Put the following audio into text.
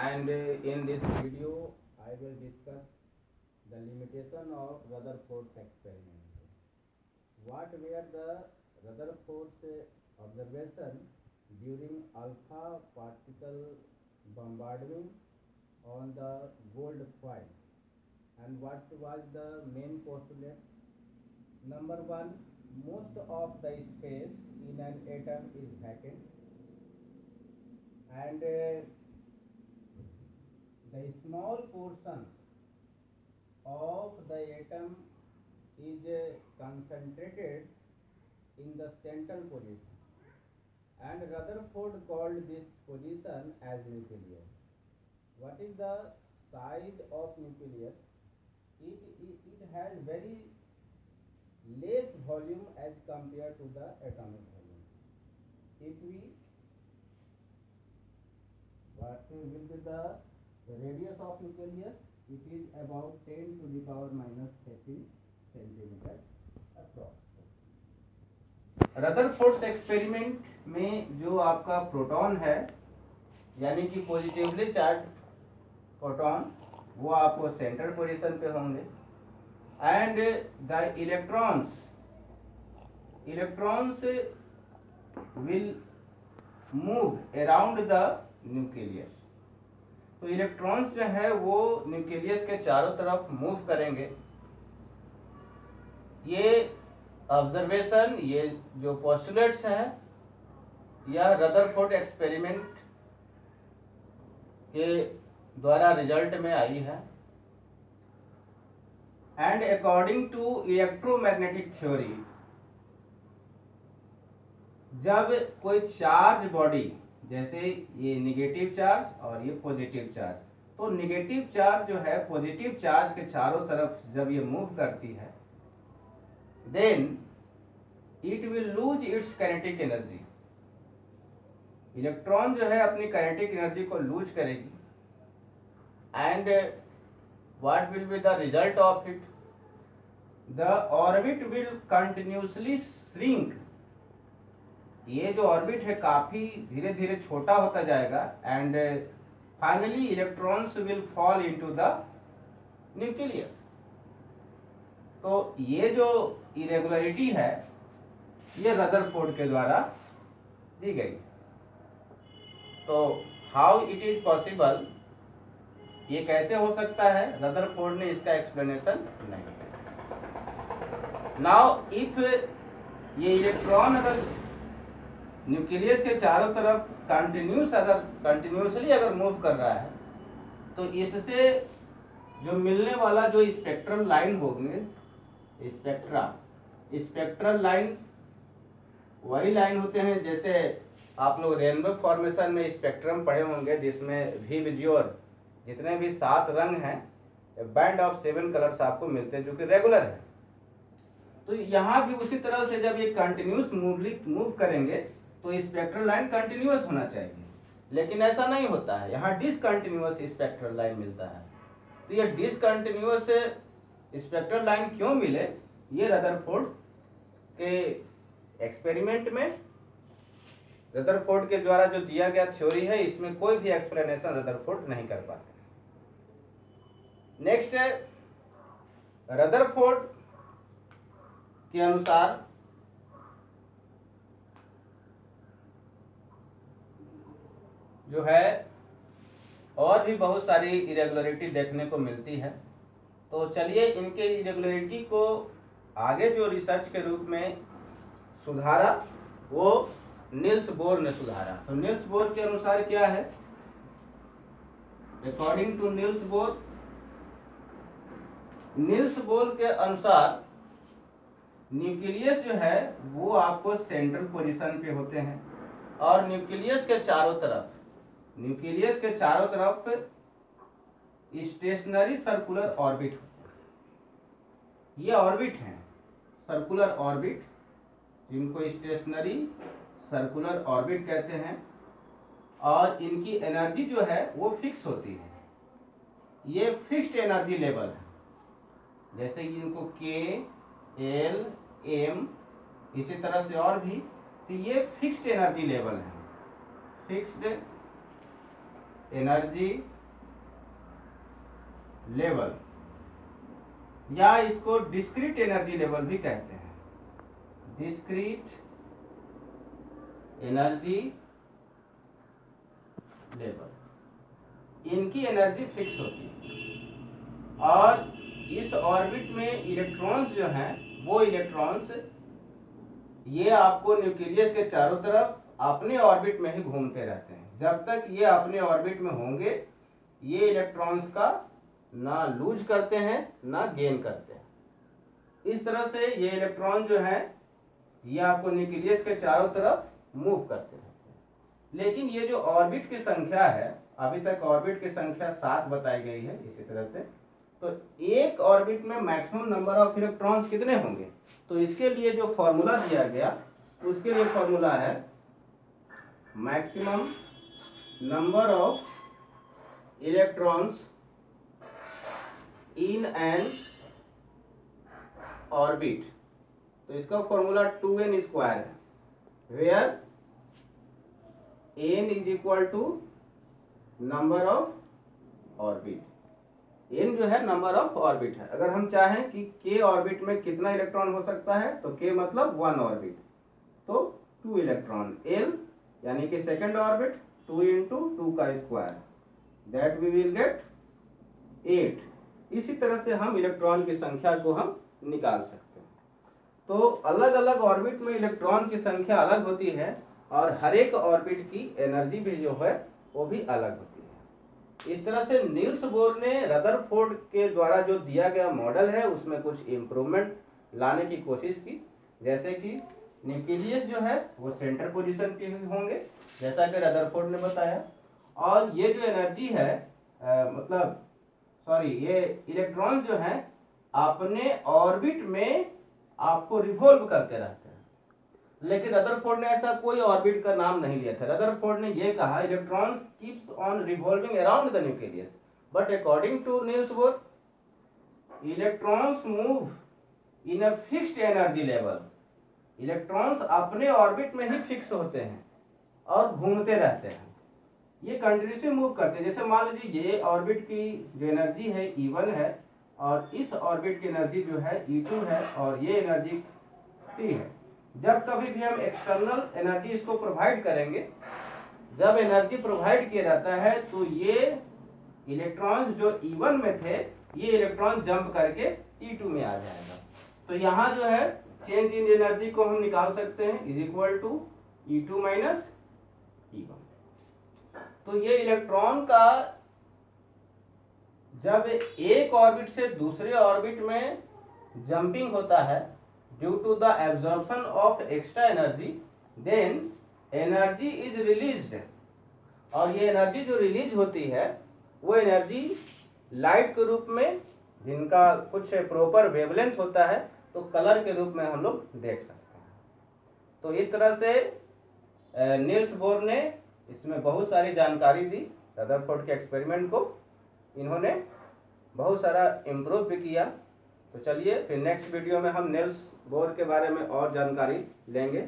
and in this video I will discuss the limitation of Rutherford's experiment. What were the Rutherford's observation during alpha particle bombardment on the gold foil, and what was the main postulate? Number one, most of the space in an atom is vacant, and the small portion of the atom is concentrated in the central position, and Rutherford called this position as nucleus. What is the size of nucleus? It has very less volume as compared to the atomic volume. If we what will be the radius of nucleus? It is about 10 to the power minus 13 centimeter approx. Rutherford experiment में जो आपका proton है यानी कि positively charge proton वो आपको central position पे होंगे, and the electrons will move around the nucleus. तो इलेक्ट्रॉन्स जो है वो न्यूक्लियस के चारों तरफ मूव करेंगे। ये ऑब्जर्वेशन, ये जो पोस्टुलेट्स हैं या रदरफोर्ड एक्सपेरिमेंट के द्वारा रिजल्ट में आई है। And according to electromagnetic theory, जब कोई चार्ज बॉडी, जैसे ये निगेटिव चार्ज और ये पॉजिटिव चार्ज, तो निगेटिव चार्ज जो है पॉजिटिव चार्ज के चारों तरफ जब ये मूव करती है, then it will lose its kinetic energy. Electron जो है अपनी काइनेटिक एनर्जी को लूज करेगी, and what will be the result of it? The orbit will continuously shrink. ये जो ऑर्बिट है काफी धीरे धीरे छोटा होता जाएगा, and finally electrons will fall into the nucleus. तो ये जो इरेगुलरिटी है ये रदरफोर्ड के द्वारा दी गई। तो हाउ इट इज पॉसिबल, ये कैसे हो सकता है? रदरफोर्ड ने इसका एक्सप्लेनेशन नहीं दिया। नाउ इफ ये इलेक्ट्रॉन अगर न्यूक्लियस के चारों तरफ कंटिन्यूसली अगर मूव कर रहा है, तो इससे जो मिलने वाला जो स्पेक्ट्रल लाइन होंगे, स्पेक्ट्रल लाइन वही लाइन होते हैं जैसे आप लोग रेनबो फॉर्मेशन में स्पेक्ट्रम पढ़े होंगे, जिसमें भी विजियोर जितने भी 7 रंग हैं, बैंड ऑफ 7 कलर्स आपको मिलते हैं जो कि रेगुलर है। तो यहाँ भी उसी तरह से जब ये कंटिन्यूस मूव करेंगे तो स्पेक्ट्रल लाइन कंटिन्यूस होना चाहिए, लेकिन ऐसा नहीं होता है, यहाँ डिसकंटिन्यूस स्पेक्ट्रल लाइन मिलता है। तो ये डिसकंटिन्यूस स्पेक्ट्रल लाइन क्यों मिले, ये रदरफोर्ड के एक्सपेरिमेंट में, रदरफोर्ड के द्वारा जो दिया गया थ्योरी है, इसमें कोई भी एक्सप्लेनेशन रदरफोर्ड नहीं कर पाते। नेक्स्ट है, रदरफोर्ड के अनुसार जो है और भी बहुत सारी इरेगुलरिटी देखने को मिलती है। तो चलिए इनके इरेगुलरिटी को आगे जो रिसर्च के रूप में सुधारा वो नील्स बोर ने सुधारा। तो नील्स बोर के अनुसार क्या है? अकॉर्डिंग टू नील्स बोर के अनुसार न्यूक्लियस जो है वो आपको सेंट्रल पोजीशन पे होते हैं, और न्यूक्लियस के चारों तरफ स्टेशनरी सर्कुलर ऑर्बिट, ये ऑर्बिट हैं सर्कुलर ऑर्बिट, जिनको स्टेशनरी सर्कुलर ऑर्बिट कहते हैं, और इनकी एनर्जी जो है वो फिक्स होती है। ये फिक्स्ड एनर्जी लेवल है, जैसे कि इनको के, एल, एम, इसी तरह से और भी। तो ये फिक्स्ड एनर्जी लेवल है, फिक्स्ड एनर्जी लेवल, या इसको डिस्क्रीट एनर्जी लेवल भी कहते हैं। डिस्क्रीट एनर्जी लेवल, इनकी एनर्जी फिक्स होती है और इस ऑर्बिट में इलेक्ट्रॉन्स जो हैं वो इलेक्ट्रॉन्स ये आपको न्यूक्लियस के चारों तरफ अपने ऑर्बिट में ही घूमते रहते हैं। जब तक ये अपने ऑर्बिट में होंगे ये इलेक्ट्रॉन्स का ना लूज करते हैं ना गेन करते हैं। इस तरह से ये इलेक्ट्रॉन जो है ये आपको न्यूक्लियस के चारों तरफ मूव करते रहते हैं। लेकिन ये जो ऑर्बिट की संख्या है, अभी तक ऑर्बिट की संख्या 7 बताई गई है। इसी तरह से तो एक ऑर्बिट में मैक्सिमम नंबर ऑफ इलेक्ट्रॉन्स कितने होंगे, तो इसके लिए जो फॉर्मूला दिया गया उसके लिए फॉर्मूला है maximum number of electrons in an orbit. तो इसका फॉर्मूला 2n स्क्वायर है, where n is equal to number of orbit. n जो है नंबर ऑफ ऑर्बिट है। अगर हम चाहें कि k ऑर्बिट में कितना इलेक्ट्रॉन हो सकता है तो k मतलब 1 ऑर्बिट, तो 2 इलेक्ट्रॉन l यानी कि सेकेंड ऑर्बिट 2 इंटू 2 का square, that we will get 8। इसी तरह से हम इलेक्ट्रॉन की संख्या को हम निकाल सकते हैं। तो अलग अलग ऑर्बिट में इलेक्ट्रॉन की संख्या अलग होती है और हर एक ऑर्बिट की एनर्जी भी जो है वो भी अलग होती है। इस तरह से नील्स बोर ने रदरफोर्ड के द्वारा जो दिया गया मॉडल है उसमें कुछ इम्प्रूवमेंट लाने की कोशिश की, जैसे कि न्यूक्लियस जो है वो सेंटर पोजीशन के होंगे जैसा कि रदरफोर्ड ने बताया, और ये जो एनर्जी है ये इलेक्ट्रॉन जो है अपने ऑर्बिट में आपको रिवॉल्व करते रहते हैं। लेकिन रदरफोर्ड ने ऐसा कोई ऑर्बिट का नाम नहीं लिया था। रदरफोर्ड ने यह कहा electrons keeps on revolving around the nucleus, but according to Niels Bohr electrons move in a fixed energy level. Electrons अपने ऑर्बिट में ही फिक्स होते हैं और घूमते रहते हैं, ये कंटिन्यूसली मूव करते हैं। जैसे मान लीजिए ये ऑर्बिट की जो एनर्जी है E1 है और इस ऑर्बिट की एनर्जी जो है E2 है और ये एनर्जी T है। जब कभी भी हम एक्सटर्नल एनर्जी इसको प्रोवाइड करेंगे, जब एनर्जी प्रोवाइड किया जाता है तो ये इलेक्ट्रॉन जो E1 में थे ये इलेक्ट्रॉन जंप करके E2 में आ जाएगा। तो यहाँ जो है चेंज इन एनर्जी को हम निकाल सकते हैं is equal to E2 minus E1। तो ये इलेक्ट्रॉन का जब एक ऑर्बिट से दूसरे ऑर्बिट में जंपिंग होता है due to the absorption of extra energy, then energy is released. और ये एनर्जी जो रिलीज होती है वो एनर्जी लाइट के रूप में, जिनका कुछ प्रॉपर वेवलेंथ होता है, तो कलर के रूप में हम लोग देख सकते हैं। तो इस तरह से नील्स बोर ने इसमें बहुत सारी जानकारी दी। रदरफोर्ड के एक्सपेरिमेंट को इन्होंने बहुत सारा इम्प्रूव भी किया। तो चलिए फिर नेक्स्ट वीडियो में हम नील्स बोर के बारे में और जानकारी लेंगे।